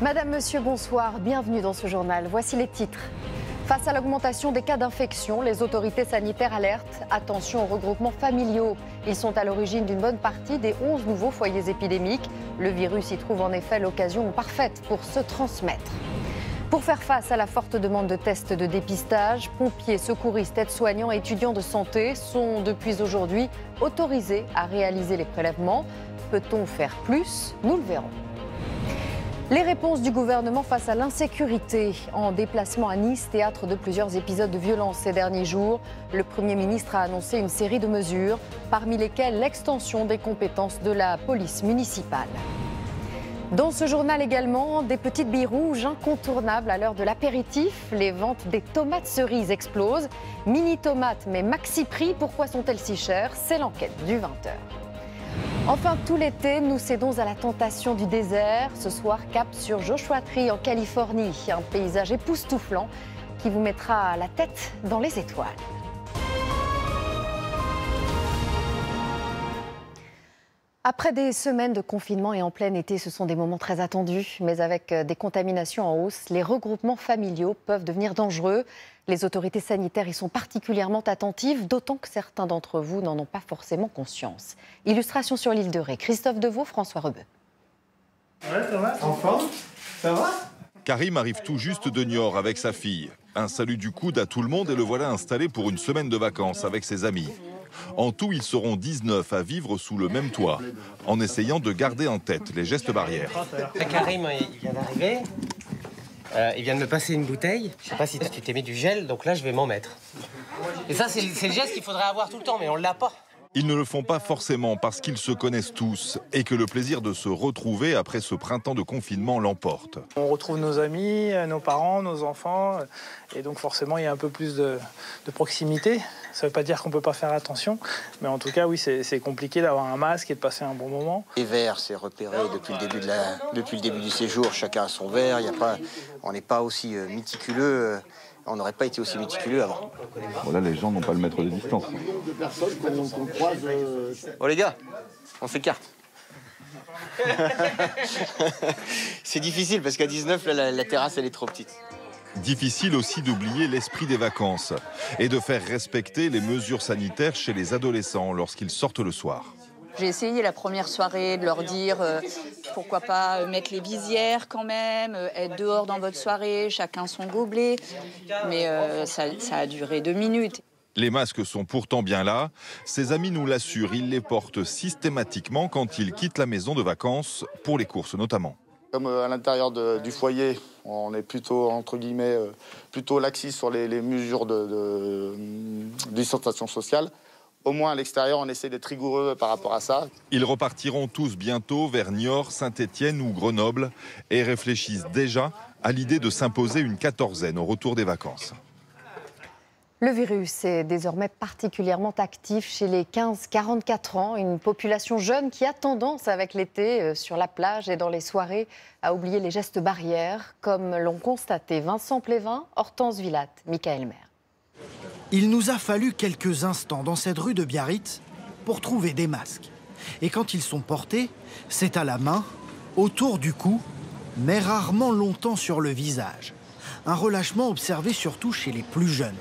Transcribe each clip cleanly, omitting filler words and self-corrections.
Madame, Monsieur, bonsoir. Bienvenue dans ce journal. Voici les titres. Face à l'augmentation des cas d'infection, les autorités sanitaires alertent. Attention aux regroupements familiaux. Ils sont à l'origine d'une bonne partie des 11 nouveaux foyers épidémiques. Le virus y trouve en effet l'occasion parfaite pour se transmettre. Pour faire face à la forte demande de tests de dépistage, pompiers, secouristes, aides-soignants et étudiants de santé sont depuis aujourd'hui autorisés à réaliser les prélèvements. Peut-on faire plus? Nous le verrons. Les réponses du gouvernement face à l'insécurité. En déplacement à Nice, théâtre de plusieurs épisodes de violence ces derniers jours, le Premier ministre a annoncé une série de mesures, parmi lesquelles l'extension des compétences de la police municipale. Dans ce journal également, des petites billes rouges incontournables à l'heure de l'apéritif. Les ventes des tomates cerises explosent. Mini tomates mais maxi prix, pourquoi sont-elles si chères? C'est l'enquête du 20h. Enfin, tout l'été, nous cédons à la tentation du désert. Ce soir, cap sur Joshua Tree en Californie. Un paysage époustouflant qui vous mettra la tête dans les étoiles. Après des semaines de confinement et en plein été, ce sont des moments très attendus. Mais avec des contaminations en hausse, les regroupements familiaux peuvent devenir dangereux. Les autorités sanitaires y sont particulièrement attentives, d'autant que certains d'entre vous n'en ont pas forcément conscience. Illustration sur l'île de Ré. Christophe Deveau, François Rebeu. Ouais, Thomas, en forme? Ça va? Karim arrive tout juste de Niort avec sa fille. Un salut du coude à tout le monde et le voilà installé pour une semaine de vacances avec ses amis. En tout, ils seront 19 à vivre sous le même toit, en essayant de garder en tête les gestes barrières. Karim, il vient d'arriver. Il vient de me passer une bouteille. Je sais pas si tu t'es mis du gel, donc là, je vais m'en mettre. Et ça, c'est le geste qu'il faudrait avoir tout le temps, mais on l'a pas. Ils ne le font pas forcément parce qu'ils se connaissent tous et que le plaisir de se retrouver après ce printemps de confinement l'emporte. On retrouve nos amis, nos parents, nos enfants, et donc forcément il y a un peu plus de proximité. Ça ne veut pas dire qu'on ne peut pas faire attention, mais en tout cas oui, c'est compliqué d'avoir un masque et de passer un bon moment. Les verres, c'est repéré depuis le début du séjour, chacun a son verre, on n'est pas aussi méticuleux. On n'aurait pas été aussi méticuleux avant. Bon, là, les gens n'ont pas le mètre de distance. Oh les gars, on s'écarte. C'est difficile parce qu'à 19, là, la terrasse, elle est trop petite. Difficile aussi d'oublier l'esprit des vacances et de faire respecter les mesures sanitaires chez les adolescents lorsqu'ils sortent le soir. J'ai essayé la première soirée de leur dire pourquoi pas mettre les visières quand même, être dehors dans votre soirée, chacun son gobelet. Mais ça a duré 2 minutes. Les masques sont pourtant bien là. Ses amis nous l'assurent, ils les portent systématiquement quand ils quittent la maison de vacances, pour les courses notamment. Comme à l'intérieur du foyer, on est plutôt, entre guillemets, plutôt laxiste sur les mesures de distanciation sociale. Au moins à l'extérieur, on essaie d'être rigoureux par rapport à ça. Ils repartiront tous bientôt vers Niort, Saint-Étienne ou Grenoble et réfléchissent déjà à l'idée de s'imposer une quatorzaine au retour des vacances. Le virus est désormais particulièrement actif chez les 15-44 ans, une population jeune qui a tendance avec l'été sur la plage et dans les soirées à oublier les gestes barrières, comme l'ont constaté Vincent Plévin, Hortense Villatte, Michael Maire. Il nous a fallu quelques instants dans cette rue de Biarritz pour trouver des masques. Et quand ils sont portés, c'est à la main, autour du cou, mais rarement longtemps sur le visage. Un relâchement observé surtout chez les plus jeunes.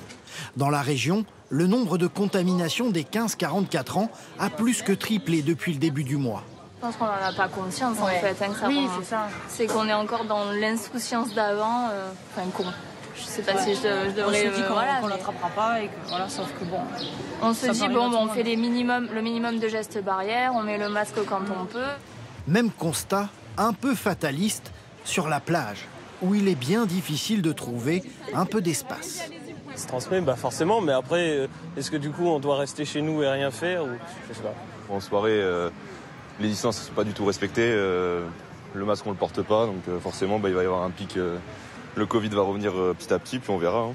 Dans la région, le nombre de contaminations des 15-44 ans a plus que triplé depuis le début du mois. Je pense qu'on n'en a pas conscience en fait. Oui, c'est ça. C'est qu'on est encore dans l'insouciance d'avant. Je sais pas si je devrais... On se dit qu'on l'attrapera pas et que voilà, sauf que bon... On se dit bon, on fait le minimum de gestes barrières, on met le masque quand on peut. Même constat, un peu fataliste, sur la plage, où il est bien difficile de trouver un peu d'espace. Ça se transmet, forcément, mais après, est-ce que du coup on doit rester chez nous et rien faire ou... Je sais pas. En soirée, les distances ne sont pas du tout respectées, le masque on ne le porte pas, donc forcément il va y avoir un pic... Le Covid va revenir petit à petit, puis on verra.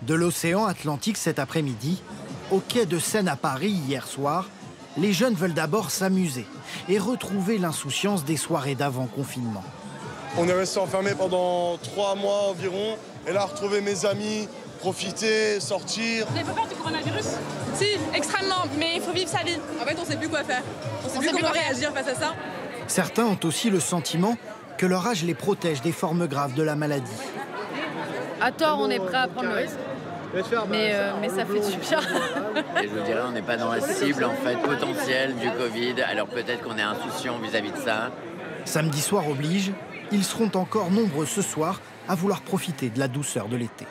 De l'océan Atlantique cet après-midi, au quai de Seine à Paris hier soir, les jeunes veulent d'abord s'amuser et retrouver l'insouciance des soirées d'avant-confinement. On est resté enfermé pendant 3 mois environ, et là retrouver mes amis, profiter, sortir. Vous n'avez pas peur du coronavirus? Si, extrêmement, mais il faut vivre sa vie. En fait, on ne sait plus quoi faire. On ne sait plus comment réagir face à ça. Certains ont aussi le sentiment que leur âge les protège des formes graves de la maladie. À tort, on est prêt à prendre le risque. Mais ça fait du bien. Et je vous dirais, on n'est pas dans la cible en fait potentielle du Covid, alors peut-être qu'on est insouciant vis-à-vis de ça. Samedi soir oblige, ils seront encore nombreux ce soir à vouloir profiter de la douceur de l'été.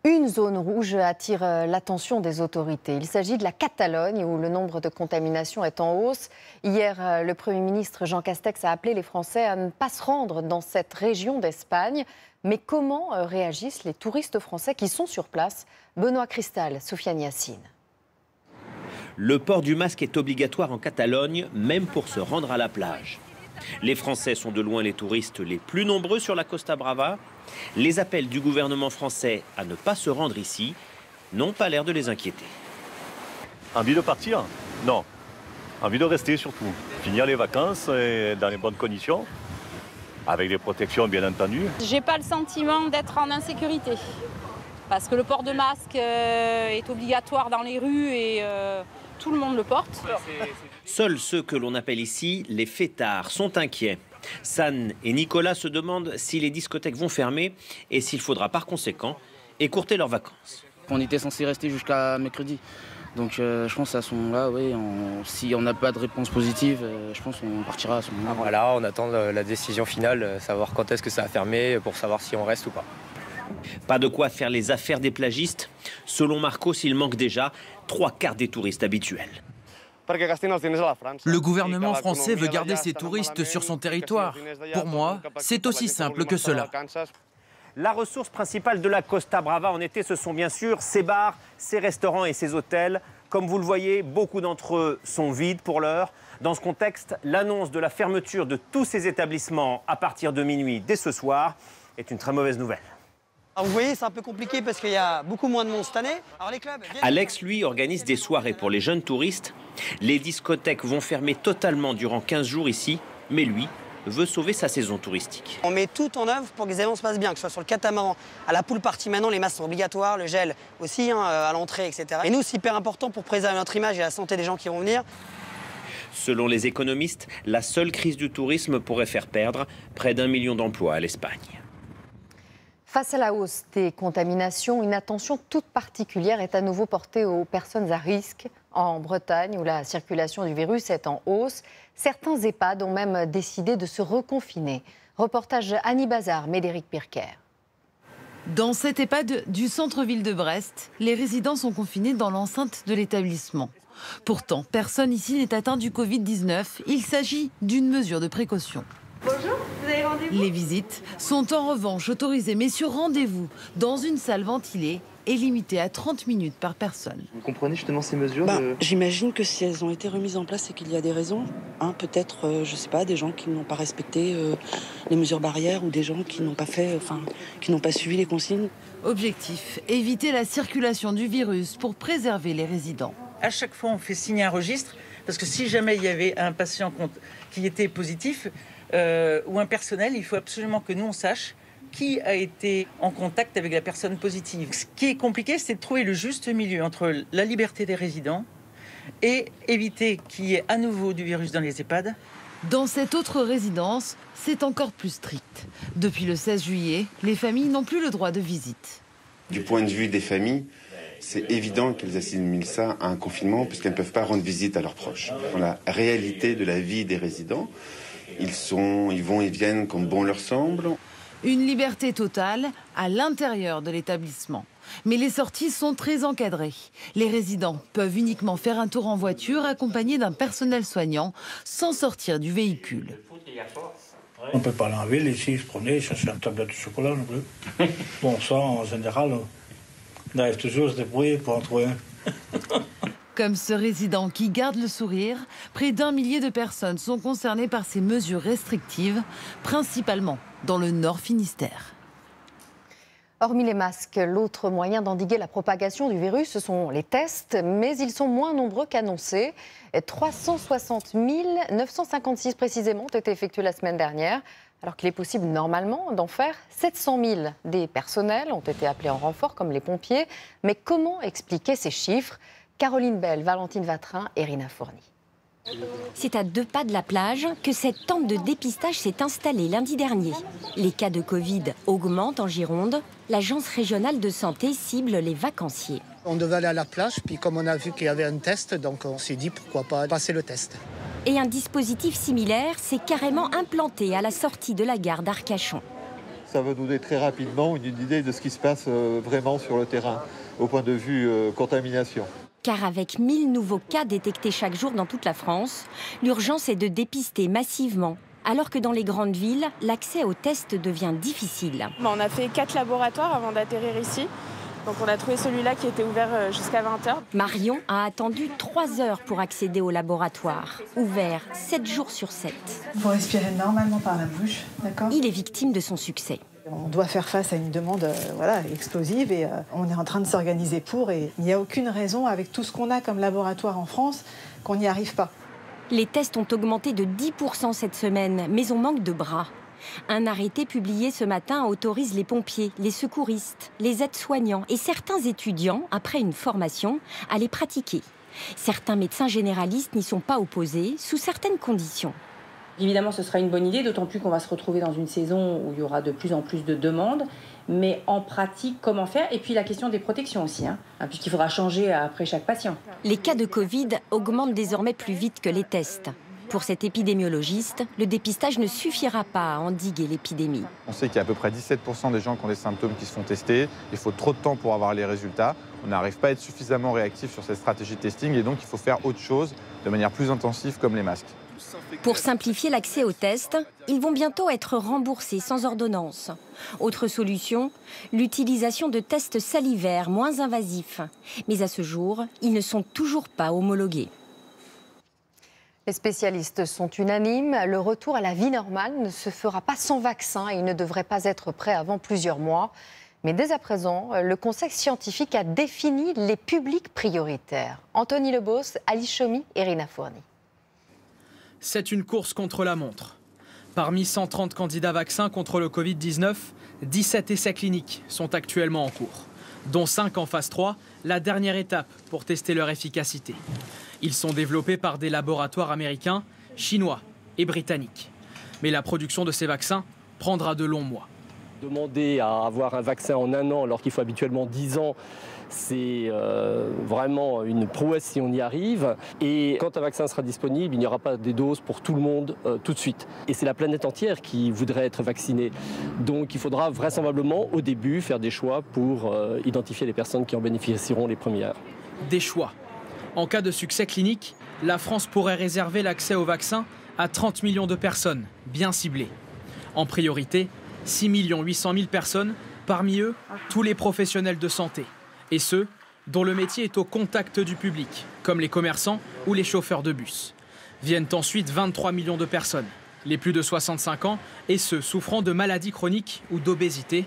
Une zone rouge attire l'attention des autorités. Il s'agit de la Catalogne où le nombre de contaminations est en hausse. Hier, le Premier ministre Jean Castex a appelé les Français à ne pas se rendre dans cette région d'Espagne. Mais comment réagissent les touristes français qui sont sur place? Benoît Cristal, Soufiane Yassine. Le port du masque est obligatoire en Catalogne, même pour se rendre à la plage. Les Français sont de loin les touristes les plus nombreux sur la Costa Brava. Les appels du gouvernement français à ne pas se rendre ici n'ont pas l'air de les inquiéter. Envie de partir? Non. Envie de rester surtout. Finir les vacances dans les bonnes conditions, avec les protections bien entendu. J'ai pas le sentiment d'être en insécurité. Parce que le port de masque est obligatoire dans les rues et tout le monde le porte. Seuls ceux que l'on appelle ici les fêtards sont inquiets. San et Nicolas se demandent si les discothèques vont fermer et s'il faudra par conséquent écourter leurs vacances. On était censé rester jusqu'à mercredi. Donc je pense à ce moment-là, oui, si on n'a pas de réponse positive, je pense qu'on partira à ce moment-là. Voilà, on attend la décision finale, savoir quand est-ce que ça va fermer pour savoir si on reste ou pas. Pas de quoi faire les affaires des plagistes. Selon Marcos, il manque déjà 3/4 des touristes habituels. Le gouvernement français veut garder ses touristes sur son territoire. Pour moi, c'est aussi simple que cela. La ressource principale de la Costa Brava en été, ce sont bien sûr ces bars, ces restaurants et ces hôtels. Comme vous le voyez, beaucoup d'entre eux sont vides pour l'heure. Dans ce contexte, l'annonce de la fermeture de tous ces établissements à partir de minuit dès ce soir est une très mauvaise nouvelle. Alors vous voyez, c'est un peu compliqué parce qu'il y a beaucoup moins de monde cette année. Alors les clubs Alex, lui, organise des soirées pour les jeunes touristes. Les discothèques vont fermer totalement durant 15 jours ici, mais lui veut sauver sa saison touristique. On met tout en œuvre pour que les événements se passent bien, que ce soit sur le catamaran, à la pool party maintenant, les masques sont obligatoires, le gel aussi à l'entrée, etc. Et nous, c'est hyper important pour préserver notre image et la santé des gens qui vont venir. Selon les économistes, la seule crise du tourisme pourrait faire perdre près d'1 million d'emplois à l'Espagne. Face à la hausse des contaminations, une attention toute particulière est à nouveau portée aux personnes à risque. En Bretagne, où la circulation du virus est en hausse, certains EHPAD ont même décidé de se reconfiner. Reportage Annie Bazar, Médéric Pirker. Dans cet EHPAD du centre-ville de Brest, les résidents sont confinés dans l'enceinte de l'établissement. Pourtant, personne ici n'est atteint du Covid-19. Il s'agit d'une mesure de précaution. Bonjour, vous avez rendez-vous? Les visites sont en revanche autorisées, mais sur rendez-vous, dans une salle ventilée et limitée à 30 minutes par personne. Vous comprenez justement ces mesures J'imagine que si elles ont été remises en place, c'est qu'il y a des raisons. Peut-être, je ne sais pas, des gens qui n'ont pas respecté les mesures barrières ou des gens qui n'ont pas qui n'ont pas suivi les consignes. Objectif, éviter la circulation du virus pour préserver les résidents. À chaque fois, on fait signer un registre, parce que si jamais il y avait un patient qui était positif, ou un personnel, il faut absolument que nous, on sache qui a été en contact avec la personne positive. Ce qui est compliqué, c'est de trouver le juste milieu entre la liberté des résidents et éviter qu'il y ait à nouveau du virus dans les EHPAD. Dans cette autre résidence, c'est encore plus strict. Depuis le 16 juillet, les familles n'ont plus le droit de visite. Du point de vue des familles, c'est évident qu'elles assimilent ça à un confinement puisqu'elles ne peuvent pas rendre visite à leurs proches. Dans la réalité de la vie des résidents, ils vont et viennent comme bon leur semble. Une liberté totale à l'intérieur de l'établissement. Mais les sorties sont très encadrées. Les résidents peuvent uniquement faire un tour en voiture accompagnés d'un personnel soignant sans sortir du véhicule. On ne peut pas l'enlever, les filles se promenaient, chercher une tablette de chocolat non plus. Bon, ça en général, on arrive toujours à se débrouiller pour en trouver un. Comme ce résident qui garde le sourire, près d'1 millier de personnes sont concernées par ces mesures restrictives, principalement dans le Nord Finistère. Hormis les masques, l'autre moyen d'endiguer la propagation du virus, ce sont les tests, mais ils sont moins nombreux qu'annoncés. 360 956 précisément ont été effectués la semaine dernière, alors qu'il est possible normalement d'en faire 700 000. Des personnels ont été appelés en renfort, comme les pompiers. Mais comment expliquer ces chiffres ? Caroline Bell, Valentine Vatrin et Rina Fourni. C'est à 2 pas de la plage que cette tente de dépistage s'est installée lundi dernier. Les cas de Covid augmentent en Gironde. L'Agence régionale de santé cible les vacanciers. On devait aller à la plage, puis comme on a vu qu'il y avait un test, donc on s'est dit pourquoi pas passer le test. Et un dispositif similaire s'est carrément implanté à la sortie de la gare d'Arcachon. Ça va donner très rapidement une idée de ce qui se passe vraiment sur le terrain, au point de vue contamination. Car avec 1000 nouveaux cas détectés chaque jour dans toute la France, l'urgence est de dépister massivement. Alors que dans les grandes villes, l'accès aux tests devient difficile. On a fait 4 laboratoires avant d'atterrir ici. Donc on a trouvé celui-là qui était ouvert jusqu'à 20h. Marion a attendu 3 heures pour accéder au laboratoire, ouvert 7 jours sur 7. Il faut respirer normalement par la bouche, d'accord ? Il est victime de son succès. On doit faire face à une demande explosive et on est en train de s'organiser pour. Et il n'y a aucune raison, avec tout ce qu'on a comme laboratoire en France, qu'on n'y arrive pas. Les tests ont augmenté de 10% cette semaine, mais on manque de bras. Un arrêté publié ce matin autorise les pompiers, les secouristes, les aides-soignants et certains étudiants, après une formation, à les pratiquer. Certains médecins généralistes n'y sont pas opposés, sous certaines conditions. Évidemment, ce sera une bonne idée, d'autant plus qu'on va se retrouver dans une saison où il y aura de plus en plus de demandes. Mais en pratique, comment faire? Et puis la question des protections aussi, puisqu'il faudra changer après chaque patient. Les cas de Covid augmentent désormais plus vite que les tests. Pour cet épidémiologiste, le dépistage ne suffira pas à endiguer l'épidémie. On sait qu'il y a à peu près 17% des gens qui ont des symptômes qui se font tester. Il faut trop de temps pour avoir les résultats. On n'arrive pas à être suffisamment réactif sur cette stratégie de testing et donc il faut faire autre chose de manière plus intensive comme les masques. Pour simplifier l'accès aux tests, ils vont bientôt être remboursés sans ordonnance. Autre solution, l'utilisation de tests salivaires moins invasifs. Mais à ce jour, ils ne sont toujours pas homologués. Les spécialistes sont unanimes. Le retour à la vie normale ne se fera pas sans vaccin et il ne devrait pas être prêt avant plusieurs mois. Mais dès à présent, le Conseil scientifique a défini les publics prioritaires. Anthony Lebos, Ali Choumi et Rina Fourni. C'est une course contre la montre. Parmi 130 candidats vaccins contre le Covid-19, 17 essais cliniques sont actuellement en cours, dont 5 en phase 3, la dernière étape pour tester leur efficacité. Ils sont développés par des laboratoires américains, chinois et britanniques. Mais la production de ces vaccins prendra de longs mois. Demander à avoir un vaccin en 1 an alors qu'il faut habituellement 10 ans, c'est vraiment une prouesse si on y arrive. Et quand un vaccin sera disponible, il n'y aura pas des doses pour tout le monde tout de suite. Et c'est la planète entière qui voudrait être vaccinée. Donc il faudra vraisemblablement au début faire des choix pour identifier les personnes qui en bénéficieront les premières. Des choix. En cas de succès clinique, la France pourrait réserver l'accès au vaccin à 30 millions de personnes, bien ciblées. En priorité, 6 800 000 personnes, parmi eux, tous les professionnels de santé. Et ceux dont le métier est au contact du public, comme les commerçants ou les chauffeurs de bus. Viennent ensuite 23 millions de personnes, les plus de 65 ans et ceux souffrant de maladies chroniques ou d'obésité.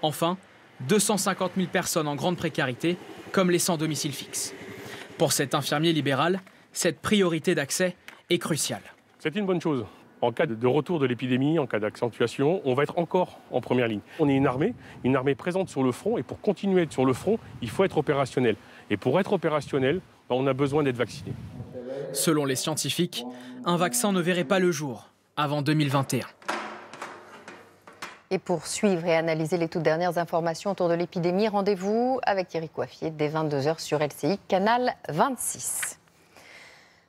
Enfin, 250 000 personnes en grande précarité, comme les sans domicile fixe. Pour cet infirmier libéral, cette priorité d'accès est cruciale. C'est une bonne chose. En cas de retour de l'épidémie, en cas d'accentuation, on va être encore en première ligne. On est une armée présente sur le front, et pour continuer à être sur le front, il faut être opérationnel. Et pour être opérationnel, on a besoin d'être vacciné. Selon les scientifiques, un vaccin ne verrait pas le jour avant 2021. Et pour suivre et analyser les toutes dernières informations autour de l'épidémie, rendez-vous avec Thierry Coiffier dès 22h sur LCI, canal 26.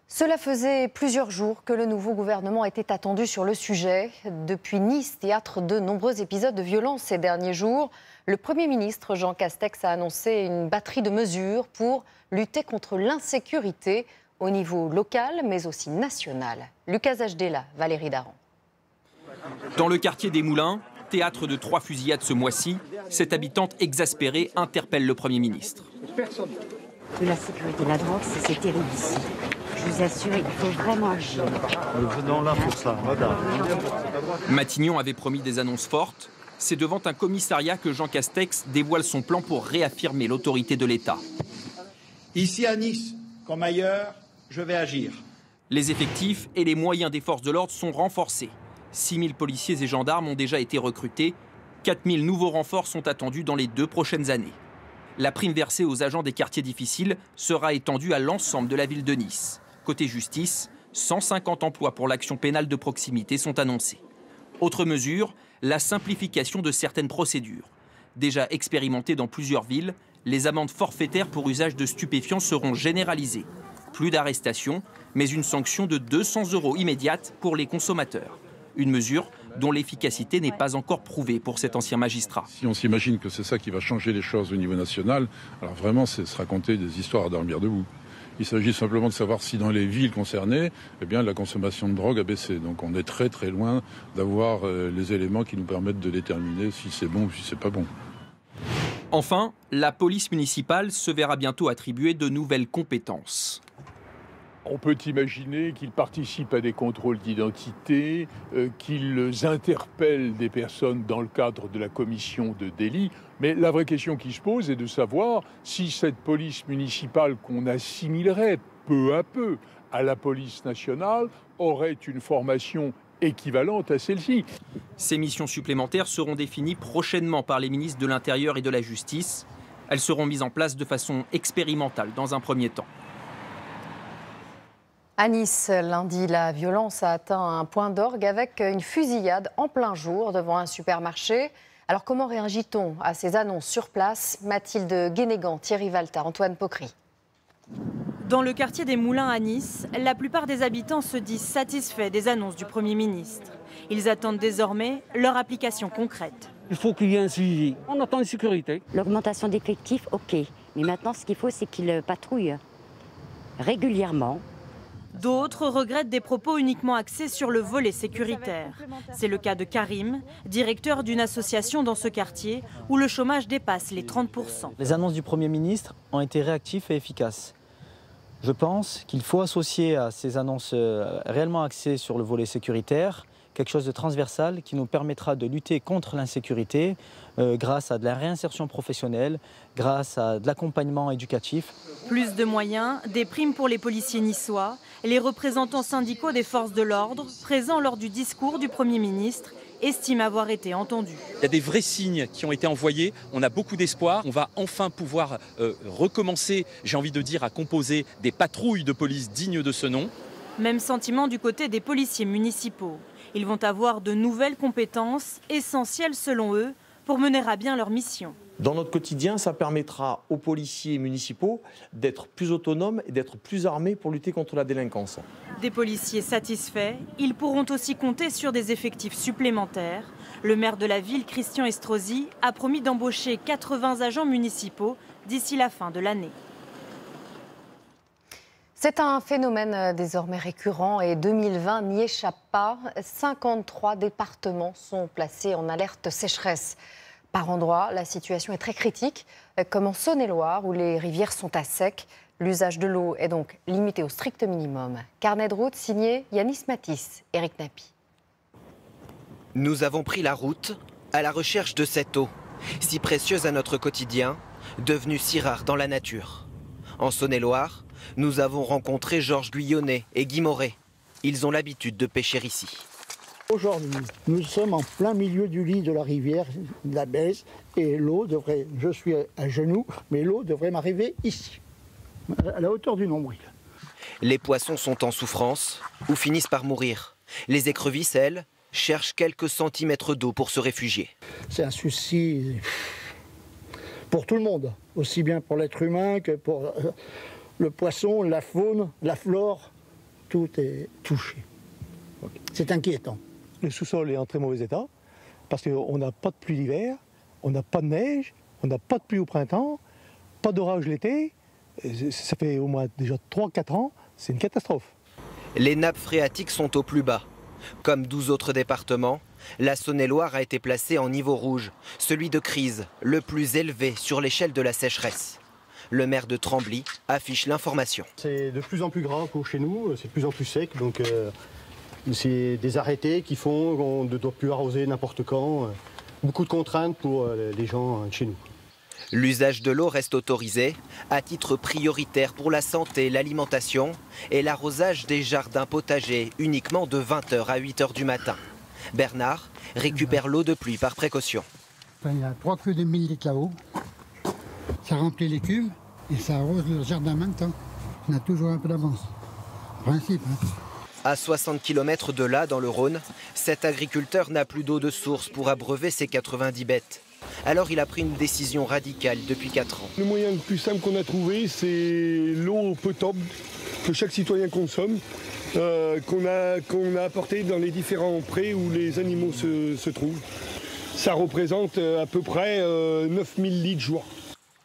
Cela faisait plusieurs jours que le nouveau gouvernement était attendu sur le sujet. Depuis Nice, théâtre de nombreux épisodes de violence ces derniers jours, le Premier ministre Jean Castex a annoncé une batterie de mesures pour lutter contre l'insécurité au niveau local, mais aussi national. Lucas Hdela, Valérie Daran. Dans le quartier des Moulins, théâtre de 3 fusillades ce mois-ci, cette habitante exaspérée interpelle le Premier ministre. La sécurité de la drogue, c'est terrible ici. Je vous assure, il faut vraiment agir. Nous venons là pour ça, madame. Matignon avait promis des annonces fortes. C'est devant un commissariat que Jean Castex dévoile son plan pour réaffirmer l'autorité de l'État. Ici à Nice, comme ailleurs, je vais agir. Les effectifs et les moyens des forces de l'ordre sont renforcés. 6 000 policiers et gendarmes ont déjà été recrutés. 4 000 nouveaux renforts sont attendus dans les 2 prochaines années. La prime versée aux agents des quartiers difficiles sera étendue à l'ensemble de la ville de Nice. Côté justice, 150 emplois pour l'action pénale de proximité sont annoncés. Autre mesure, la simplification de certaines procédures. Déjà expérimentées dans plusieurs villes, les amendes forfaitaires pour usage de stupéfiants seront généralisées. Plus d'arrestations, mais une sanction de 200 € immédiate pour les consommateurs. Une mesure dont l'efficacité n'est pas encore prouvée pour cet ancien magistrat. Si on s'imagine que c'est ça qui va changer les choses au niveau national, alors vraiment, c'est se raconter des histoires à dormir debout. Il s'agit simplement de savoir si dans les villes concernées, eh bien, la consommation de drogue a baissé. Donc on est très très loin d'avoir les éléments qui nous permettent de déterminer si c'est bon ou si c'est pas bon. Enfin, la police municipale se verra bientôt attribuer de nouvelles compétences. On peut imaginer qu'ils participent à des contrôles d'identité, qu'ils interpellent des personnes dans le cadre de la commission de délit. Mais la vraie question qui se pose est de savoir si cette police municipale qu'on assimilerait peu à peu à la police nationale aurait une formation équivalente à celle-ci. Ces missions supplémentaires seront définies prochainement par les ministres de l'Intérieur et de la Justice. Elles seront mises en place de façon expérimentale dans un premier temps. À Nice, lundi, la violence a atteint un point d'orgue avec une fusillade en plein jour devant un supermarché. Alors comment réagit-on à ces annonces sur place? Mathilde Guénégan, Thierry Valta, Antoine Pocry. Dans le quartier des Moulins à Nice, la plupart des habitants se disent satisfaits des annonces du Premier ministre. Ils attendent désormais leur application concrète. Il faut qu'il y ait un suivi. On attend une sécurité. L'augmentation d'effectifs, ok. Mais maintenant, ce qu'il faut, c'est qu'ils patrouillent régulièrement. D'autres regrettent des propos uniquement axés sur le volet sécuritaire. C'est le cas de Karim, directeur d'une association dans ce quartier où le chômage dépasse les 30%. Les annonces du Premier ministre ont été réactives et efficaces. Je pense qu'il faut associer à ces annonces réellement axées sur le volet sécuritaire quelque chose de transversal qui nous permettra de lutter contre l'insécurité grâce à de la réinsertion professionnelle, grâce à de l'accompagnement éducatif. Plus de moyens, des primes pour les policiers niçois, les représentants syndicaux des forces de l'ordre, présents lors du discours du Premier ministre, estiment avoir été entendus. Il y a des vrais signes qui ont été envoyés, on a beaucoup d'espoir, on va enfin pouvoir recommencer, j'ai envie de dire, à composer des patrouilles de police dignes de ce nom. Même sentiment du côté des policiers municipaux. Ils vont avoir de nouvelles compétences, essentielles selon eux, pour mener à bien leur mission. Dans notre quotidien, ça permettra aux policiers municipaux d'être plus autonomes et d'être plus armés pour lutter contre la délinquance. Des policiers satisfaits, ils pourront aussi compter sur des effectifs supplémentaires. Le maire de la ville, Christian Estrosi, a promis d'embaucher 80 agents municipaux d'ici la fin de l'année. C'est un phénomène désormais récurrent et 2020 n'y échappe pas. 53 départements sont placés en alerte sécheresse. Par endroits, la situation est très critique, comme en Saône-et-Loire où les rivières sont à sec. L'usage de l'eau est donc limité au strict minimum. Carnet de route signé Yanis Matisse, Eric Napi. Nous avons pris la route à la recherche de cette eau, si précieuse à notre quotidien, devenue si rare dans la nature. En Saône-et-Loire, nous avons rencontré Georges Guyonnet et Guy Moret. Ils ont l'habitude de pêcher ici. Aujourd'hui, nous sommes en plein milieu du lit de la rivière, de la Bèze, et l'eau devrait, je suis à genoux, mais l'eau devrait m'arriver ici, à la hauteur du nombril. Les poissons sont en souffrance ou finissent par mourir. Les écrevisses, elles, cherchent quelques centimètres d'eau pour se réfugier. C'est un souci pour tout le monde, aussi bien pour l'être humain que pour le poisson, la faune, la flore, tout est touché. C'est inquiétant. Le sous-sol est en très mauvais état parce qu'on n'a pas de pluie l'hiver, on n'a pas de neige, on n'a pas de pluie au printemps, pas d'orage l'été. Ça fait au moins déjà 3-4 ans, c'est une catastrophe. Les nappes phréatiques sont au plus bas. Comme 12 autres départements, la Saône-et-Loire a été placée en niveau rouge, celui de crise, le plus élevé sur l'échelle de la sécheresse. Le maire de Trembly affiche l'information. C'est de plus en plus grave pour chez nous, c'est de plus en plus sec, donc c'est des arrêtés qui font qu'on ne doit plus arroser n'importe quand. Beaucoup de contraintes pour les gens chez nous. L'usage de l'eau reste autorisé à titre prioritaire pour la santé, l'alimentation et l'arrosage des jardins potagers uniquement de 20h à 8h du matin. Bernard récupère l'eau de pluie par précaution. Il y a 3 queues de 1000 litres là-haut. Ça remplit les cuves et ça arrose le jardin en même temps. On a toujours un peu d'avance. Principe. À 60 km de là, dans le Rhône, cet agriculteur n'a plus d'eau de source pour abreuver ses 90 bêtes. Alors il a pris une décision radicale depuis 4 ans. Le moyen le plus simple qu'on a trouvé, c'est l'eau potable que chaque citoyen consomme, qu'on a apportée dans les différents prés où les animaux se trouvent. Ça représente à peu près 9000 litres jour.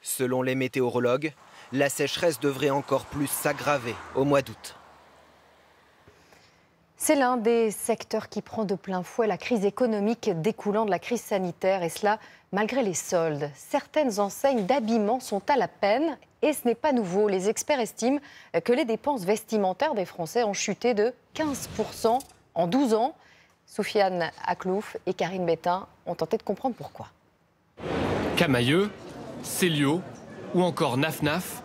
Selon les météorologues, la sécheresse devrait encore plus s'aggraver au mois d'août. C'est l'un des secteurs qui prend de plein fouet la crise économique découlant de la crise sanitaire, et cela malgré les soldes. Certaines enseignes d'habillement sont à la peine et ce n'est pas nouveau. Les experts estiment que les dépenses vestimentaires des Français ont chuté de 15% en 12 ans. Soufiane Aklouf et Karine Bétain ont tenté de comprendre pourquoi. Camailleux, Célio ou encore Naf Naf,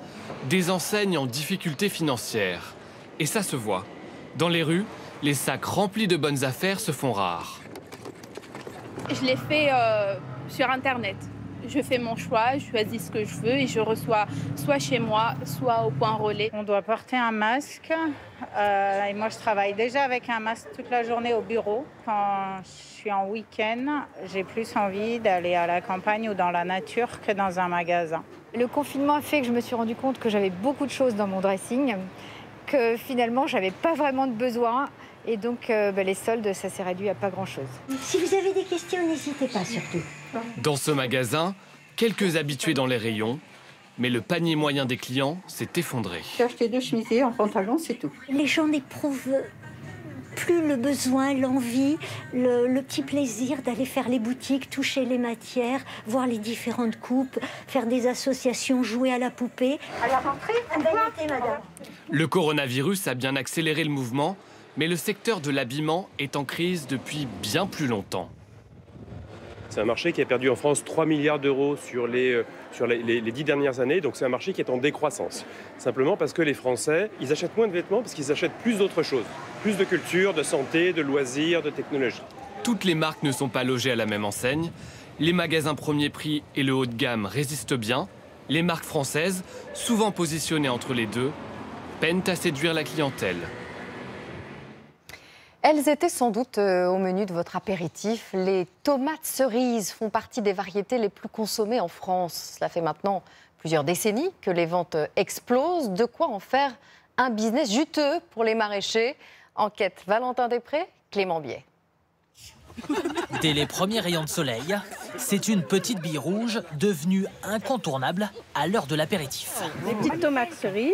des enseignes en difficulté financière. Et ça se voit. Dans les rues, les sacs remplis de bonnes affaires se font rares. Je l'ai fait sur Internet. Je fais mon choix, je choisis ce que je veux et je reçois soit chez moi, soit au point relais. On doit porter un masque. Et moi, je travaille déjà avec un masque toute la journée au bureau. Quand je suis en week-end, j'ai plus envie d'aller à la campagne ou dans la nature que dans un magasin. Le confinement a fait que je me suis rendu compte que j'avais beaucoup de choses dans mon dressing, que finalement, je n'avais pas vraiment de besoin. Et donc, les soldes, ça s'est réduit à pas grand-chose. Si vous avez des questions, n'hésitez pas surtout. Dans ce magasin, quelques habitués dans les rayons, mais le panier moyen des clients s'est effondré. J'ai acheté 2 chemisiers, un pantalon, c'est tout. Les gens n'éprouvent plus le besoin, l'envie, le petit plaisir d'aller faire les boutiques, toucher les matières, voir les différentes coupes, faire des associations, jouer à la poupée. À la rentrée, un bel été, madame. Le coronavirus a bien accéléré le mouvement, mais le secteur de l'habillement est en crise depuis bien plus longtemps. C'est un marché qui a perdu en France 3 milliards d'euros sur les 10 dernières années, donc c'est un marché qui est en décroissance. Simplement parce que les Français, ils achètent moins de vêtements parce qu'ils achètent plus d'autres choses. Plus de culture, de santé, de loisirs, de technologie. Toutes les marques ne sont pas logées à la même enseigne. Les magasins premier prix et le haut de gamme résistent bien. Les marques françaises, souvent positionnées entre les deux, peinent à séduire la clientèle. Elles étaient sans doute au menu de votre apéritif. Les tomates cerises font partie des variétés les plus consommées en France. Cela fait maintenant plusieurs décennies que les ventes explosent. De quoi en faire un business juteux pour les maraîchers? Enquête Valentin Després, Clément Biet. Dès les premiers rayons de soleil, c'est une petite bille rouge devenue incontournable à l'heure de l'apéritif. Des petites tomates cerises.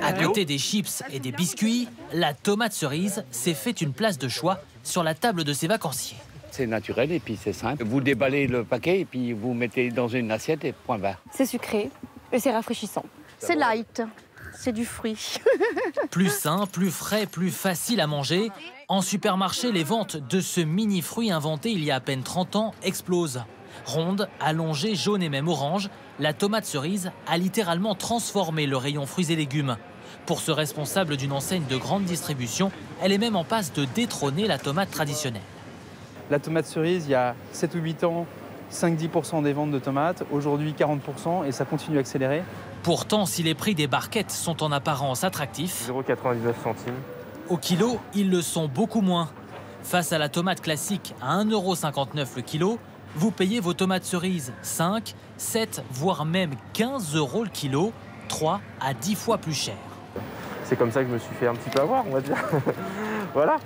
À côté des chips et des biscuits, la tomate cerise s'est fait une place de choix sur la table de ses vacanciers. C'est naturel et puis c'est simple. Vous déballez le paquet et puis vous mettez dans une assiette et point barre. C'est sucré et c'est rafraîchissant. C'est light, c'est du fruit. Plus sain, plus frais, plus facile à manger. En supermarché, les ventes de ce mini-fruit inventé il y a à peine 30 ans explosent. Ronde, allongée, jaune et même orange, la tomate cerise a littéralement transformé le rayon fruits et légumes. Pour ce responsable d'une enseigne de grande distribution, elle est même en passe de détrôner la tomate traditionnelle. La tomate cerise, il y a 7 ou 8 ans, 5-10% des ventes de tomates. Aujourd'hui, 40% et ça continue à accélérer. Pourtant, si les prix des barquettes sont en apparence attractifs, 0,99 centimes. Au kilo, ils le sont beaucoup moins. Face à la tomate classique à 1,59 € le kilo, vous payez vos tomates cerises 5, 7, voire même 15 € le kilo, 3 à 10 fois plus cher. C'est comme ça que je me suis fait un petit peu avoir, on va dire. Voilà.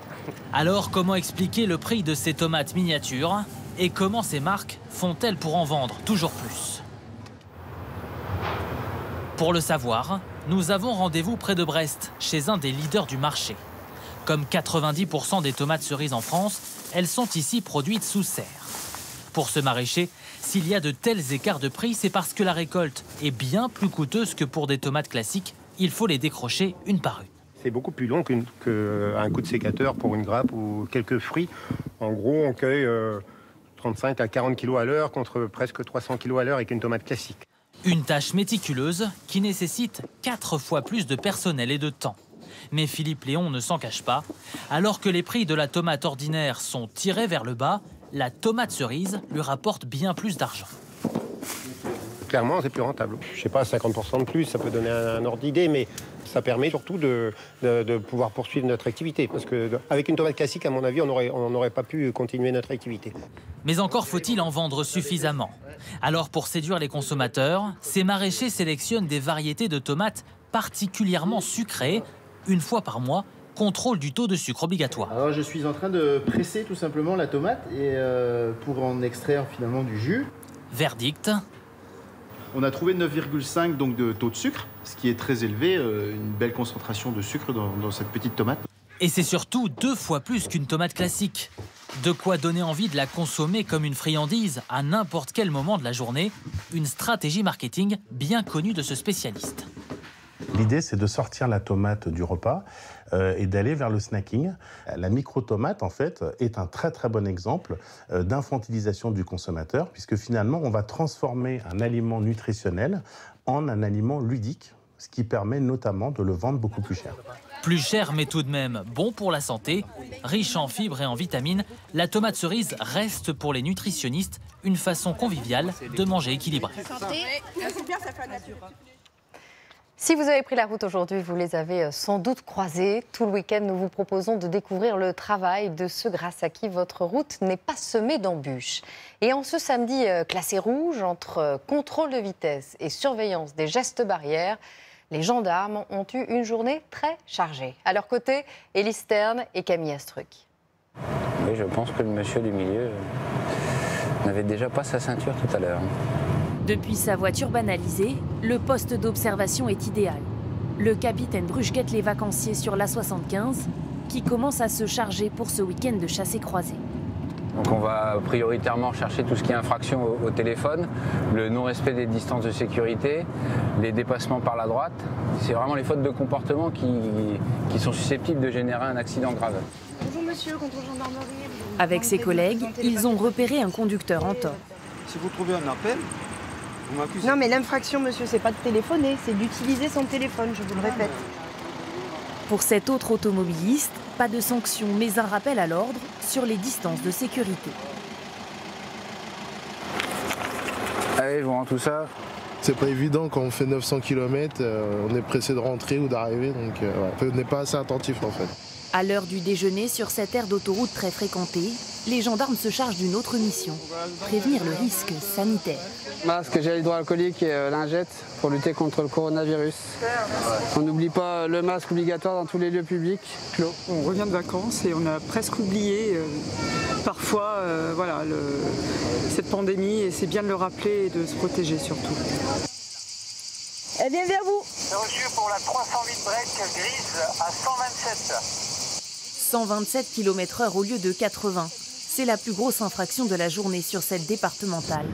Alors, comment expliquer le prix de ces tomates miniatures et comment ces marques font-elles pour en vendre toujours plus? Pour le savoir, nous avons rendez-vous près de Brest, chez un des leaders du marché. Comme 90% des tomates cerises en France, elles sont ici produites sous serre. Pour ce maraîcher, s'il y a de tels écarts de prix, c'est parce que la récolte est bien plus coûteuse que pour des tomates classiques. Il faut les décrocher une par une. C'est beaucoup plus long qu'un coup de sécateur pour une grappe ou quelques fruits. En gros, on cueille 35 à 40 kg à l'heure contre presque 300 kg à l'heure avec une tomate classique. Une tâche méticuleuse qui nécessite 4 fois plus de personnel et de temps. Mais Philippe Léon ne s'en cache pas. Alors que les prix de la tomate ordinaire sont tirés vers le bas, la tomate cerise lui rapporte bien plus d'argent. clairement, c'est plus rentable. Je sais pas, 50% de plus, ça peut donner un ordre d'idée, mais ça permet surtout de pouvoir poursuivre notre activité. Parce qu'avec une tomate classique, à mon avis, on n'aurait pas pu continuer notre activité. Mais encore faut-il en vendre suffisamment. Alors pour séduire les consommateurs, ces maraîchers sélectionnent des variétés de tomates particulièrement sucrées. Une fois par mois, contrôle du taux de sucre obligatoire. Alors je suis en train de presser tout simplement la tomate et pour en extraire finalement du jus. Verdict. On a trouvé 9,5 donc de taux de sucre, ce qui est très élevé, une belle concentration de sucre dans cette petite tomate. Et c'est surtout 2 fois plus qu'une tomate classique. De quoi donner envie de la consommer comme une friandise à n'importe quel moment de la journée. Une stratégie marketing bien connue de ce spécialiste. L'idée, c'est de sortir la tomate du repas et d'aller vers le snacking. La micro-tomate, en fait, est un très très bon exemple d'infantilisation du consommateur, puisque finalement, on va transformer un aliment nutritionnel en un aliment ludique, ce qui permet notamment de le vendre beaucoup plus cher. Plus cher, mais tout de même bon pour la santé. Riche en fibres et en vitamines, la tomate cerise reste pour les nutritionnistes une façon conviviale de manger équilibré. Si vous avez pris la route aujourd'hui, vous les avez sans doute croisés. Tout le week-end, nous vous proposons de découvrir le travail de ceux grâce à qui votre route n'est pas semée d'embûches. Et en ce samedi classé rouge, entre contrôle de vitesse et surveillance des gestes barrières, les gendarmes ont eu une journée très chargée. À leur côté, Élise Stern et Camille Astruc. Oui, je pense que le monsieur du milieu n'avait déjà pas sa ceinture tout à l'heure. Depuis sa voiture banalisée, le poste d'observation est idéal. Le capitaine Bruche guette les vacanciers sur l'A75 qui commence à se charger pour ce week-end de chassé-croisé. Donc on va prioritairement chercher tout ce qui est infraction au téléphone, le non-respect des distances de sécurité, les dépassements par la droite. C'est vraiment les fautes de comportement qui sont susceptibles de générer un accident grave. Bonjour monsieur, contrôle gendarmerie. Avec ses collègues, ils ont repéré un conducteur en tort. Si vous trouvez un appel, vous m'accusez. Non mais l'infraction monsieur, c'est pas de téléphoner, c'est d'utiliser son téléphone, je vous le répète. Pour cet autre automobiliste, pas de sanction, mais un rappel à l'ordre sur les distances de sécurité. Allez, bon, tout ça. C'est pas évident quand on fait 900 km, on est pressé de rentrer ou d'arriver, donc on n'est pas assez attentif en fait. À l'heure du déjeuner, sur cette aire d'autoroute très fréquentée, les gendarmes se chargent d'une autre mission, prévenir le risque sanitaire. Masque, gel hydroalcoolique et lingettes pour lutter contre le coronavirus. On n'oublie pas le masque obligatoire dans tous les lieux publics. On revient de vacances et on a presque oublié parfois cette pandémie et c'est bien de le rappeler et de se protéger surtout. Eh bien, vers vous. C'est reçu pour la 308 break grise à 127. 127 km/h au lieu de 80. C'est la plus grosse infraction de la journée sur cette départementale.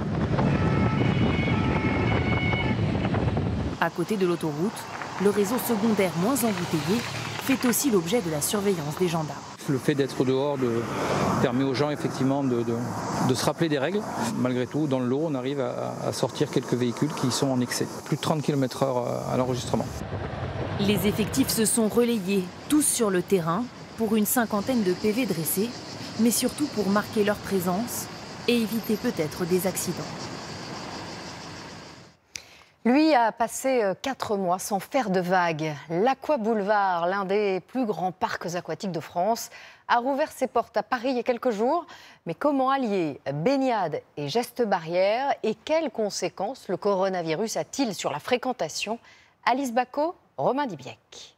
À côté de l'autoroute, le réseau secondaire moins embouteillé fait aussi l'objet de la surveillance des gendarmes. Le fait d'être dehors permet aux gens effectivement de se rappeler des règles. Malgré tout, dans le lot, on arrive à sortir quelques véhicules qui sont en excès. Plus de 30 km/h à l'enregistrement. Les effectifs se sont relayés, tous sur le terrain, pour une cinquantaine de PV dressés, mais surtout pour marquer leur présence et éviter peut-être des accidents. Lui a passé 4 mois sans faire de vagues. L'Aqua Boulevard, l'un des plus grands parcs aquatiques de France, a rouvert ses portes à Paris il y a quelques jours. Mais comment allier baignade et gestes barrières et quelles conséquences le coronavirus a-t-il sur la fréquentation? Alice Bacot, Romain Dibiec.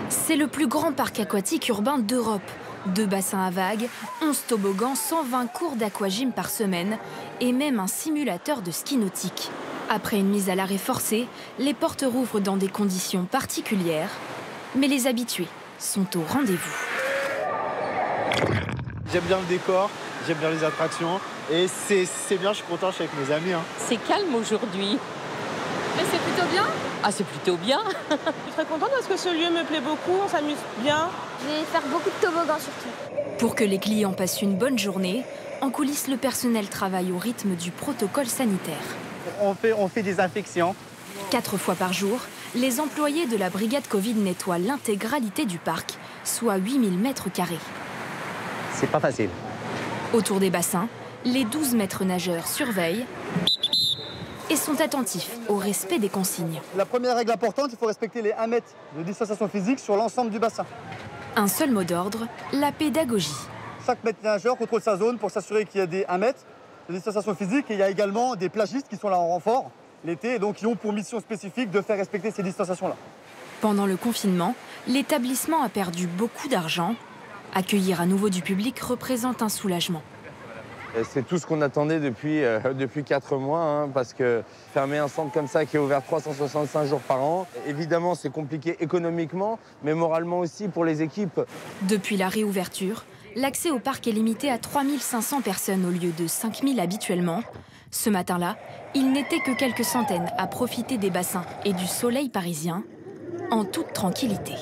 C'est le plus grand parc aquatique urbain d'Europe. 2 bassins à vagues, 11 toboggans, 120 cours d'aquagym par semaine et même un simulateur de ski nautique. Après une mise à l'arrêt forcée, les portes rouvrent dans des conditions particulières, mais les habitués sont au rendez-vous. J'aime bien le décor, j'aime bien les attractions et c'est bien, je suis content, je suis avec mes amis. C'est calme aujourd'hui. Mais c'est plutôt bien? Ah, c'est plutôt bien. Je suis très contente parce que ce lieu me plaît beaucoup, on s'amuse bien. Je vais faire beaucoup de toboggans surtout. Pour que les clients passent une bonne journée, en coulisses, le personnel travaille au rythme du protocole sanitaire. On fait des infections. 4 fois par jour, les employés de la brigade Covid nettoient l'intégralité du parc, soit 8000 mètres carrés. C'est pas facile. Autour des bassins, les 12 maîtres nageurs surveillent et sont attentifs au respect des consignes. La première règle importante, il faut respecter les 1 mètre de distanciation physique sur l'ensemble du bassin. Un seul mot d'ordre, la pédagogie. Chaque maître nageur contrôle sa zone pour s'assurer qu'il y a des 1 mètre de distanciation physique. Et il y a également des plagistes qui sont là en renfort l'été et donc qui ont pour mission spécifique de faire respecter ces distanciations-là. Pendant le confinement, l'établissement a perdu beaucoup d'argent. Accueillir à nouveau du public représente un soulagement. C'est tout ce qu'on attendait depuis 4 mois, hein, parce que fermer un centre comme ça qui est ouvert 365 jours par an, évidemment c'est compliqué économiquement, mais moralement aussi pour les équipes. Depuis la réouverture, l'accès au parc est limité à 3500 personnes au lieu de 5000 habituellement. Ce matin-là, il n'était que quelques centaines à profiter des bassins et du soleil parisien en toute tranquillité.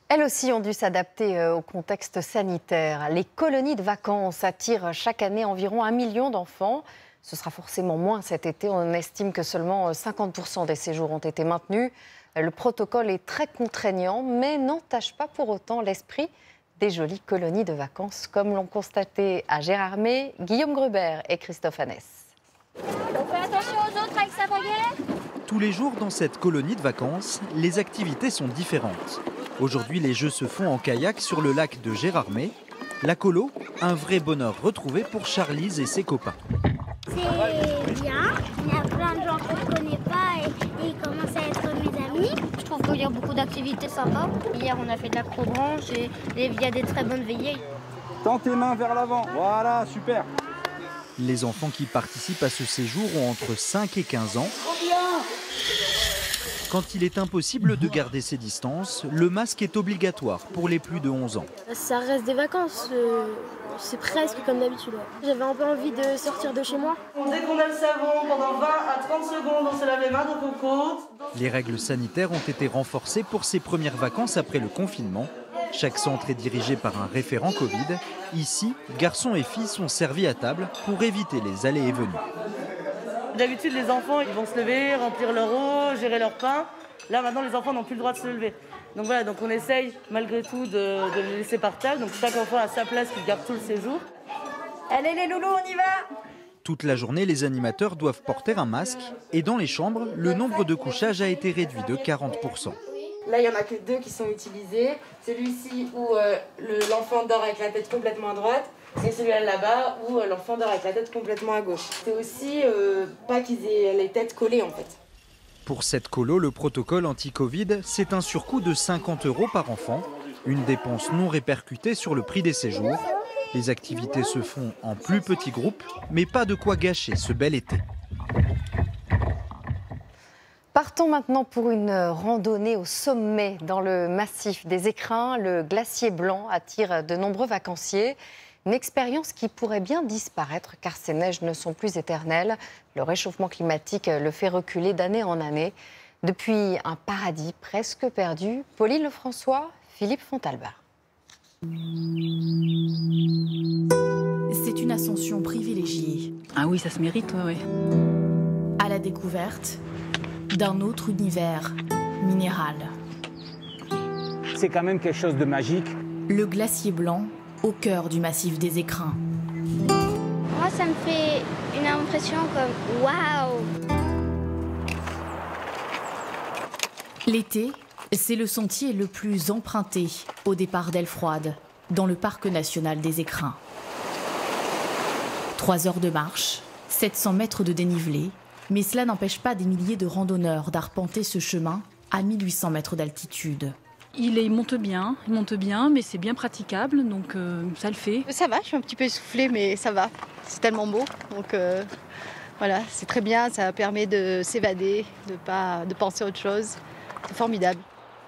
Elles aussi ont dû s'adapter au contexte sanitaire. Les colonies de vacances attirent chaque année environ 1 million d'enfants. Ce sera forcément moins cet été. On estime que seulement 50% des séjours ont été maintenus. Le protocole est très contraignant, mais n'entache pas pour autant l'esprit des jolies colonies de vacances, comme l'ont constaté à Gérardmer, Guillaume Gruber et Christophe Annès. On fait attention aux autres avec sa baguette. Tous les jours dans cette colonie de vacances, les activités sont différentes. Aujourd'hui, les jeux se font en kayak sur le lac de Gérardmer. La colo, un vrai bonheur retrouvé pour Charlize et ses copains. C'est bien, il y a plein de gens qu'on ne connaît pas et ils commencent à être mes amis. Je trouve qu'il y a beaucoup d'activités sympas. Hier, on a fait de l'acrobranche et il y a des très bonnes veillées. Tends tes mains vers l'avant, voilà, super. Les enfants qui participent à ce séjour ont entre 5 et 15 ans. Quand il est impossible de garder ses distances, le masque est obligatoire pour les plus de 11 ans. Ça reste des vacances, c'est presque comme d'habitude. J'avais un peu envie de sortir de chez moi. Dès qu'on a le savon, pendant 20 à 30 secondes, on se lave les mains, donc on compte. Les règles sanitaires ont été renforcées pour ces premières vacances après le confinement. Chaque centre est dirigé par un référent Covid. Ici, garçons et filles sont servis à table pour éviter les allées et venues. D'habitude, les enfants, ils vont se lever, remplir leur eau, gérer leur pain. Là, maintenant, les enfants n'ont plus le droit de se lever. Donc voilà, donc on essaye malgré tout de les laisser par table. Donc chaque enfant a sa place qui garde tout le séjour. Allez les loulous, on y va! Toute la journée, les animateurs doivent porter un masque. Et dans les chambres, le nombre de couchages a été réduit de 40%. Là, il n'y en a que 2 qui sont utilisés. Celui-ci où l'enfant dort avec la tête complètement à droite. Et celui-là là-bas où l'enfant dort avec la tête complètement à gauche. C'est aussi pas qu'ils aient les têtes collées en fait. Pour cette colo, le protocole anti-Covid, c'est un surcoût de 50 € par enfant. Une dépense non répercutée sur le prix des séjours. Les activités se font en plus petits groupes, mais pas de quoi gâcher ce bel été. Partons maintenant pour une randonnée au sommet dans le massif des Écrins. Le glacier blanc attire de nombreux vacanciers. Une expérience qui pourrait bien disparaître car ces neiges ne sont plus éternelles. Le réchauffement climatique le fait reculer d'année en année. Depuis un paradis presque perdu, Pauline Lefrançois, Philippe Fontalba. C'est une ascension privilégiée. Ah oui, ça se mérite, oui. À la découverte d'un autre univers minéral. C'est quand même quelque chose de magique. Le glacier blanc au cœur du massif des Écrins. Moi, ça me fait une impression comme waouh! L'été, c'est le sentier le plus emprunté au départ d'Elfroide, dans le parc national des Écrins. 3 heures de marche, 700 mètres de dénivelé, mais cela n'empêche pas des milliers de randonneurs d'arpenter ce chemin à 1800 mètres d'altitude. Il monte bien, mais c'est bien praticable, donc ça le fait. Ça va, je suis un petit peu essoufflée, mais ça va. C'est tellement beau, donc voilà, c'est très bien, ça permet de s'évader, de penser à autre chose. C'est formidable.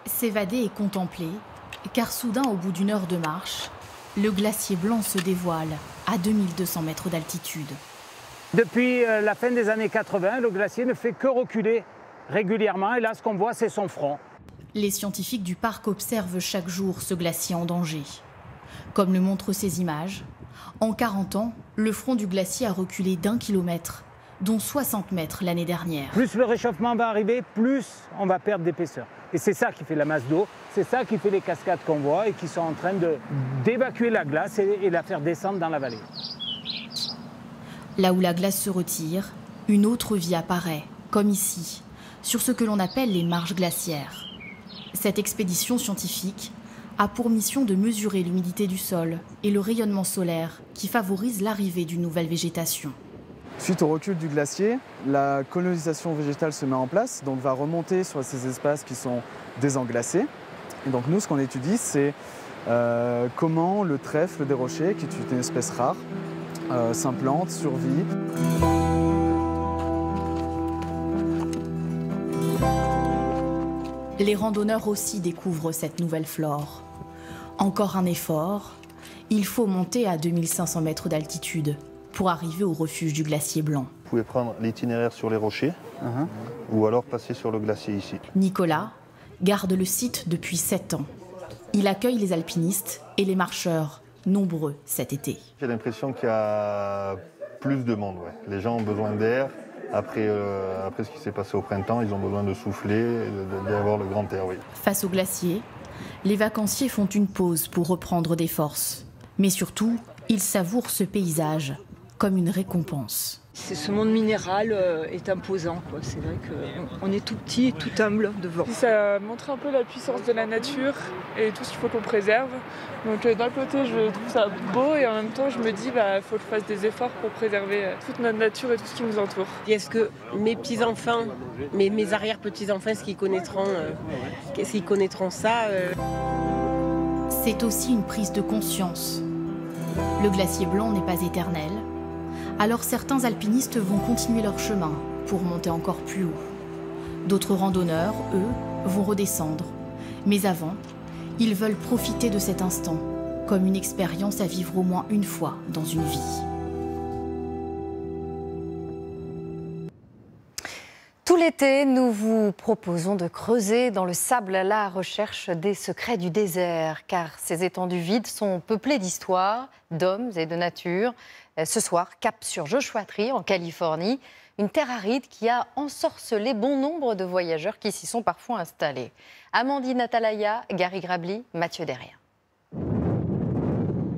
S'évader et contempler, car soudain, au bout d'une heure de marche, le glacier blanc se dévoile à 2200 mètres d'altitude. Depuis la fin des années 80, le glacier ne fait que reculer régulièrement, et là, ce qu'on voit, c'est son front. Les scientifiques du parc observent chaque jour ce glacier en danger. Comme le montrent ces images, en 40 ans, le front du glacier a reculé d'1 kilomètre, dont 60 mètres l'année dernière. Plus le réchauffement va arriver, plus on va perdre d'épaisseur. Et c'est ça qui fait la masse d'eau, c'est ça qui fait les cascades qu'on voit et qui sont en train d'évacuer la glace et la faire descendre dans la vallée. Là où la glace se retire, une autre vie apparaît, comme ici, sur ce que l'on appelle les marges glaciaires. Cette expédition scientifique a pour mission de mesurer l'humidité du sol et le rayonnement solaire qui favorise l'arrivée d'une nouvelle végétation. Suite au recul du glacier, la colonisation végétale se met en place, donc va remonter sur ces espaces qui sont désenglacés. Et donc nous, ce qu'on étudie, c'est comment le trèfle des rochers, qui est une espèce rare, s'implante, survit. Les randonneurs aussi découvrent cette nouvelle flore. Encore un effort, il faut monter à 2500 mètres d'altitude pour arriver au refuge du glacier blanc. Vous pouvez prendre l'itinéraire sur les rochers ou alors passer sur le glacier ici. Nicolas garde le site depuis 7 ans. Il accueille les alpinistes et les marcheurs, nombreux cet été. J'ai l'impression qu'il y a plus de monde. Ouais. Les gens ont besoin d'air. Après ce qui s'est passé au printemps, ils ont besoin de souffler, d'avoir le grand air. Oui. Face au glacier, les vacanciers font une pause pour reprendre des forces. Mais surtout, ils savourent ce paysage comme une récompense. Ce monde minéral est imposant, quoi. C'est vrai qu'on est tout petit et tout humble devant. Ça montre un peu la puissance de la nature et tout ce qu'il faut qu'on préserve. Donc d'un côté, je trouve ça beau et en même temps, je me dis il faut que je fasse des efforts pour préserver toute notre nature et tout ce qui nous entoure. Est-ce que mes petits-enfants, mes arrière-petits-enfants, est-ce qu'ils connaîtront ça C'est aussi une prise de conscience. Le glacier blanc n'est pas éternel. Alors certains alpinistes vont continuer leur chemin pour monter encore plus haut. D'autres randonneurs, eux, vont redescendre. Mais avant, ils veulent profiter de cet instant, comme une expérience à vivre au moins une fois dans une vie. Tout l'été, nous vous proposons de creuser dans le sable à la recherche des secrets du désert, car ces étendues vides sont peuplées d'histoires, d'hommes et de nature. Ce soir, cap sur Joshua Tree, en Californie, une terre aride qui a ensorcelé bon nombre de voyageurs qui s'y sont parfois installés. Amandine Atalaya, Gary Grabli, Mathieu Derrien.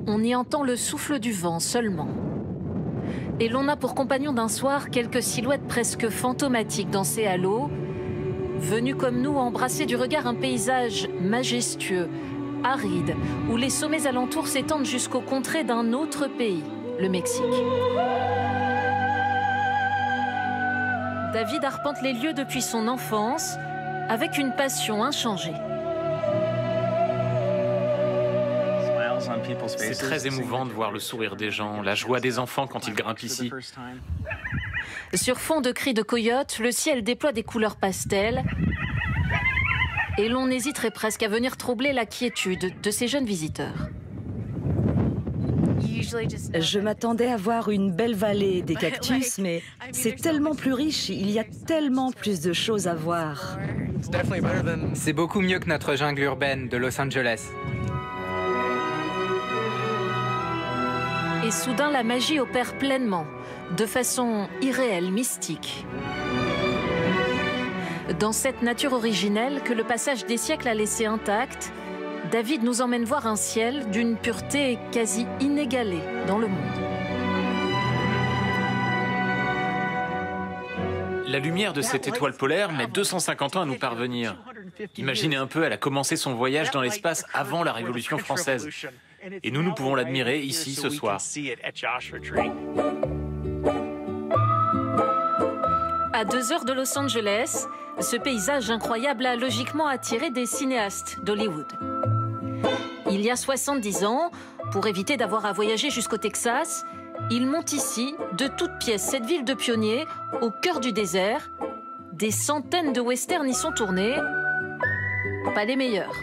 On y entend le souffle du vent seulement. Et l'on a pour compagnon d'un soir quelques silhouettes presque fantomatiques dans ces halos, venus comme nous embrasser du regard un paysage majestueux, aride, où les sommets alentours s'étendent jusqu'aux contrées d'un autre pays, le Mexique. David arpente les lieux depuis son enfance, avec une passion inchangée. C'est très émouvant de voir le sourire des gens, la joie des enfants quand ils grimpent ici. Sur fond de cris de coyotes, le ciel déploie des couleurs pastel. Et l'on hésiterait presque à venir troubler la quiétude de ces jeunes visiteurs. Je m'attendais à voir une belle vallée et des cactus, mais c'est tellement plus riche, il y a tellement plus de choses à voir. C'est beaucoup mieux que notre jungle urbaine de Los Angeles. Et soudain, la magie opère pleinement, de façon irréelle, mystique. Dans cette nature originelle que le passage des siècles a laissée intacte, David nous emmène voir un ciel d'une pureté quasi inégalée dans le monde. La lumière de cette étoile polaire met 250 ans à nous parvenir. Imaginez un peu, elle a commencé son voyage dans l'espace avant la Révolution française. Et nous pouvons l'admirer ici ce soir. À 2 heures de Los Angeles, ce paysage incroyable a logiquement attiré des cinéastes d'Hollywood. Il y a 70 ans, pour éviter d'avoir à voyager jusqu'au Texas, ils montent ici, de toutes pièces, cette ville de pionniers, au cœur du désert. Des centaines de westerns y sont tournés. Pas les meilleurs.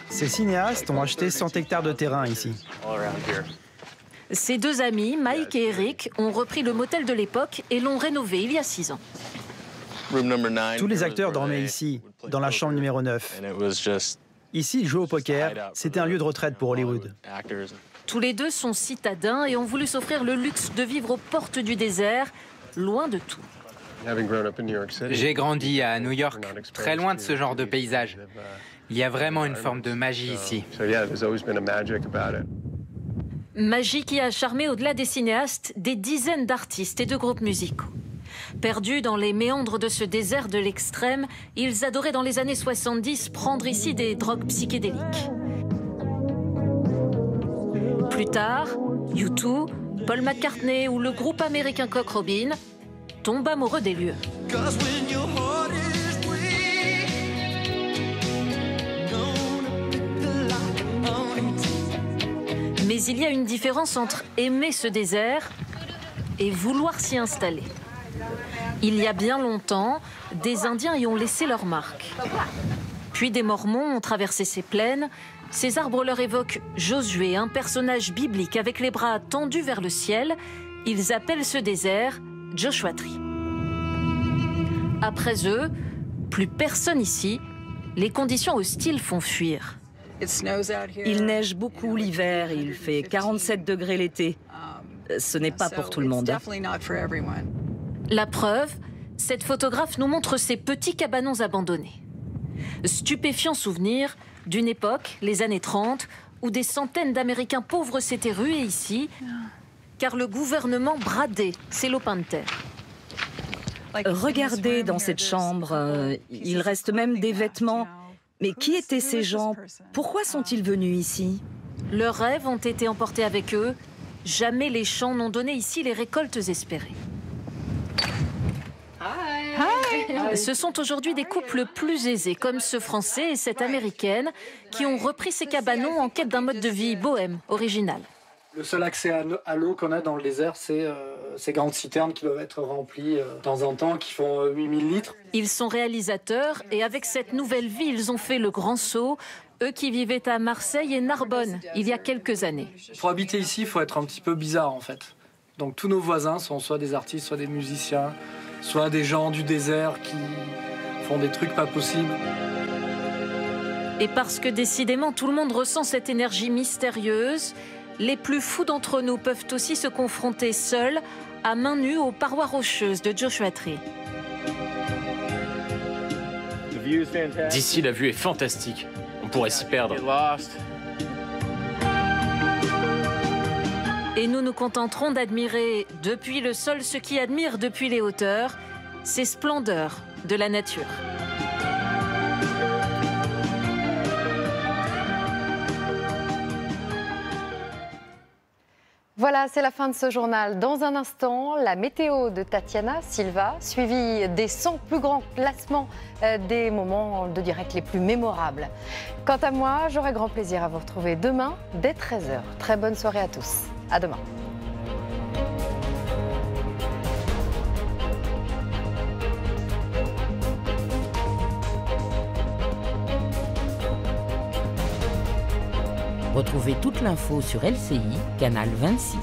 Ces cinéastes ont acheté 100 hectares de terrain ici. Ces deux amis, Mike et Eric, ont repris le motel de l'époque et l'ont rénové il y a 6 ans. Tous les acteurs dormaient ici, dans la chambre numéro 9. Ici, ils jouaient au poker. C'était un lieu de retraite pour Hollywood. Tous les deux sont citadins et ont voulu s'offrir le luxe de vivre aux portes du désert, loin de tout. J'ai grandi à New York, très loin de ce genre de paysage. Il y a vraiment une forme de magie ici. Magie qui a charmé, au-delà des cinéastes, des dizaines d'artistes et de groupes musicaux. Perdus dans les méandres de ce désert de l'extrême, ils adoraient dans les années 70 prendre ici des drogues psychédéliques. Plus tard, U2, Paul McCartney ou le groupe américain Cock Robin tombent amoureux des lieux. Mais il y a une différence entre aimer ce désert et vouloir s'y installer. Il y a bien longtemps, des Indiens y ont laissé leur marque. Puis des Mormons ont traversé ces plaines. Ces arbres leur évoquent Josué, un personnage biblique avec les bras tendus vers le ciel. Ils appellent ce désert Joshua Tree. Après eux, plus personne ici. Les conditions hostiles font fuir. Il neige beaucoup l'hiver, il fait 47 degrés l'été. Ce n'est pas pour tout le monde. La preuve, cette photographe nous montre ces petits cabanons abandonnés. Stupéfiant souvenir d'une époque, les années 30, où des centaines d'Américains pauvres s'étaient rués ici, car le gouvernement bradait ces lopins de terre. Regardez dans cette chambre, il reste même des vêtements. Mais qui étaient ces gens? Pourquoi sont-ils venus ici? Leurs rêves ont été emportés avec eux. Jamais les champs n'ont donné ici les récoltes espérées. Ce sont aujourd'hui des couples plus aisés, comme ce Français et cette Américaine, qui ont repris ces cabanons en quête d'un mode de vie bohème, original. Le seul accès à l'eau qu'on a dans le désert, c'est ces grandes citernes qui doivent être remplies de temps en temps, qui font 8000 litres. Ils sont réalisateurs et avec cette nouvelle vie, ils ont fait le grand saut. Eux qui vivaient à Marseille et Narbonne il y a quelques années. Pour habiter ici, il faut être un petit peu bizarre en fait. Donc tous nos voisins sont soit des artistes, soit des musiciens, soit des gens du désert qui font des trucs pas possibles. Et parce que décidément tout le monde ressent cette énergie mystérieuse, les plus fous d'entre nous peuvent aussi se confronter seuls, à main nue, aux parois rocheuses de Joshua Tree. D'ici, la vue est fantastique. On pourrait s'y perdre. Et nous nous contenterons d'admirer depuis le sol ce qui admire depuis les hauteurs, ces splendeurs de la nature. Voilà, c'est la fin de ce journal. Dans un instant, la météo de Tatiana Silva, suivie des 100 plus grands classements des moments de direct les plus mémorables. Quant à moi, j'aurai grand plaisir à vous retrouver demain dès 13h. Très bonne soirée à tous. À demain. Retrouvez toute l'info sur LCI, canal 26.